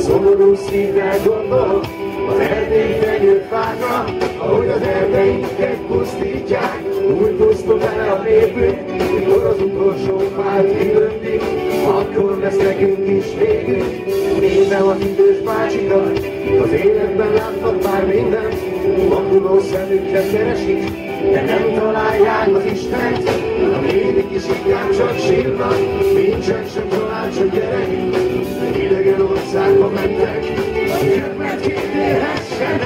Szomorú szívvel gondolok az erdélyi fenyőfákra, ahogy az erdeinket pusztítják, úgy pusztul bele a népünk, mikor az utolsó pár kilöndik, akkor lesz nekünk is végünk. Nézem az idős bácsikat, az életben látnak már mindent, maguló szemükkel keresik, de nem találják az Istent, a nénik is inkább csak sírnak, nincsen sem család, sem gyerek, idegen országba mentek, mert kitérhessenek.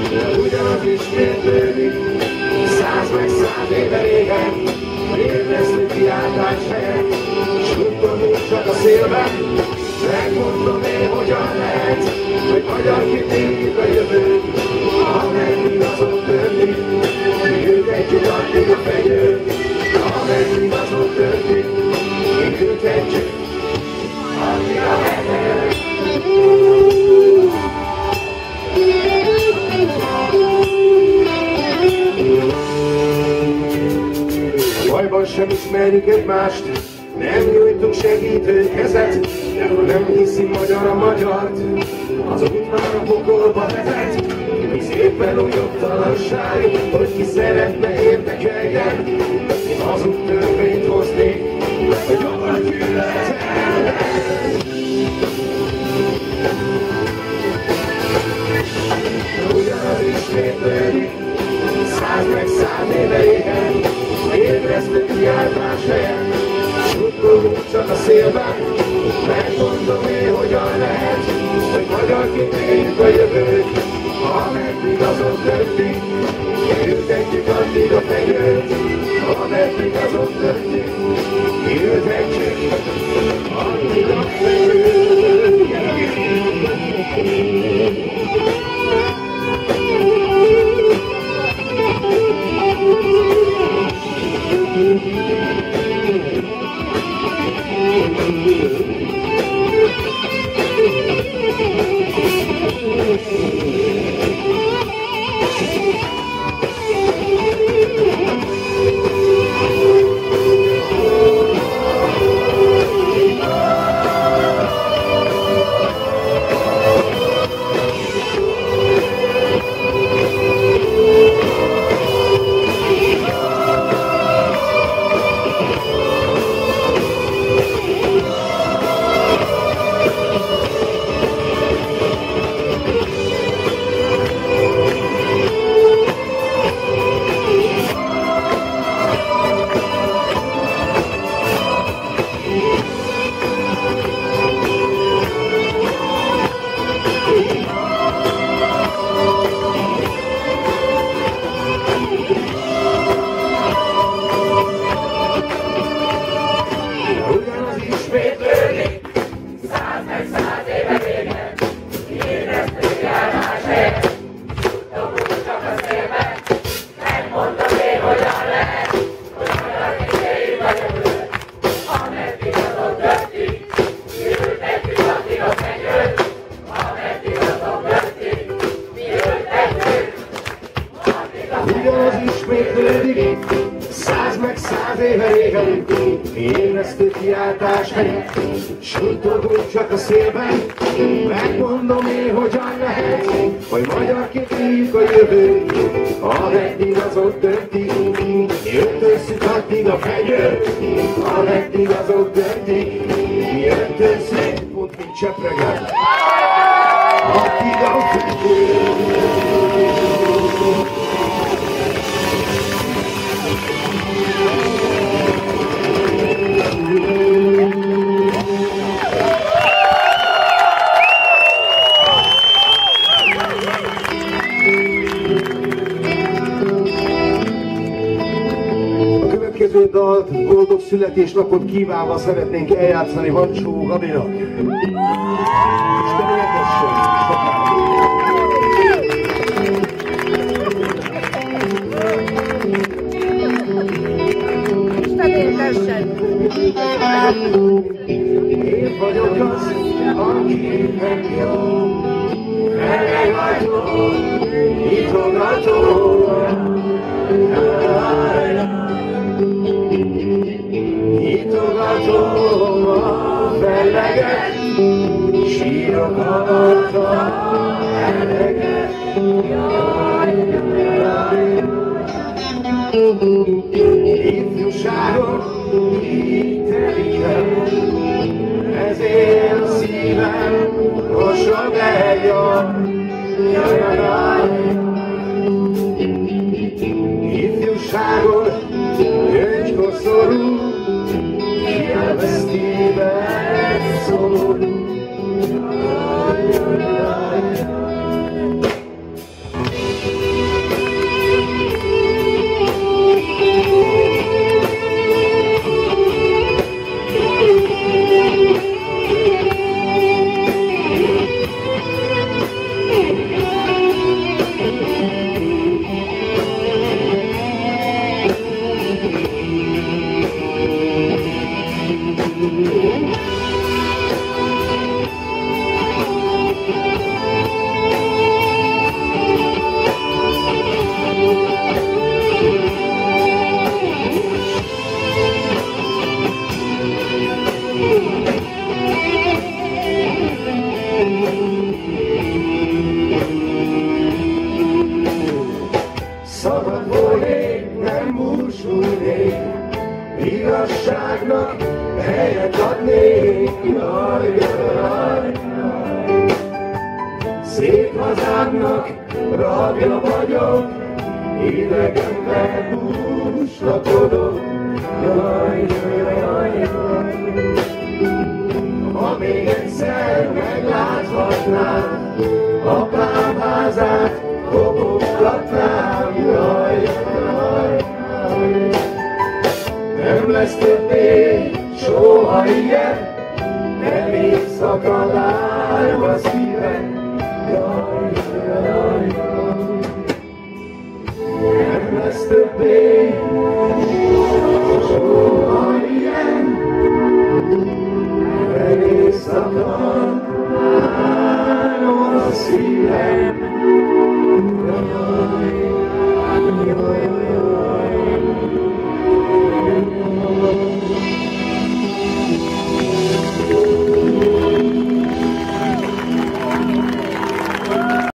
De ugyanaz ismétlődik, 100 meg 100 éve régen, érdezni kiáltás helyett, suttogunk csak a szélben, megmondom én, hogyan lehet, hogy magyar kitérjük a jövőt, ameddig azon történik, mi ültetjük addig a fenyőt, ameddig azon történik, mi ültetjük addig a fenyőt. Bajban sem ismerjük egymást, nem nyújtunk segítő kezet, de ha nem hiszi magyar a magyart, az út már a pokolba vezet. Mi szépen új jogtalanság, hogy ki szeretne érdekeljen, én azon törvényt hoznék, hogy jobban gyűlölet ellen. Ugyanaz ismétlődik, 100 meg 100 éve régen, éreztük kiáltás helyen, suttogunk csak a szélben, megmondom én, hogyan lehet, hogy magyar kitérjük a jövőt, ameddig azon történik, ültetjük addig a fenyőt, ameddig azon történik, ültetjük addig a fenyőt. Ugyanaz ismétlődik, 100 meg 100 éve régen, éreztő kiáltás helyett, suttogunk csak a szélben, megmondom én, hogyan lehet, hogy magyarként írjuk a jövőt, ameddig az ott döntik, mi öltözzük addig a fenyőt, ameddig az ott döntik, mi öltözzük, pont mint csepregen, addig a fenyőt. A következő dalt boldog születésnapot kívánva szeretnénk eljátszani Hancsó Gabinak. Isten éltessen sokáig! Isten éltessen! Én vagyok az, akinek jó, elegató, nyitogató. Nyitogató. látom a felleget, sírok alatta eleget. Ifjúságon így telik el, ezért a szívem lassan eljön. Ifjúságon gyöngykoszorú, elvesztében szomorú. Szabad volnék, nem búsulnék, igazságnak helyet adnék. Jaj, jaj, jaj. Szép hazámnak rabja vagyok, idegenben búslakodok. Jaj, jaj, jaj, jaj. Ha még egyszer megláthatnám apám házát, kopogtatnám. Jaj, jaj, jaj. Nem lesz többé soha ilyen, nem éjszaka lárm a szívem. Jaj, jaj, jaj. Nem lesz többé soha ilyen, nem éjszaka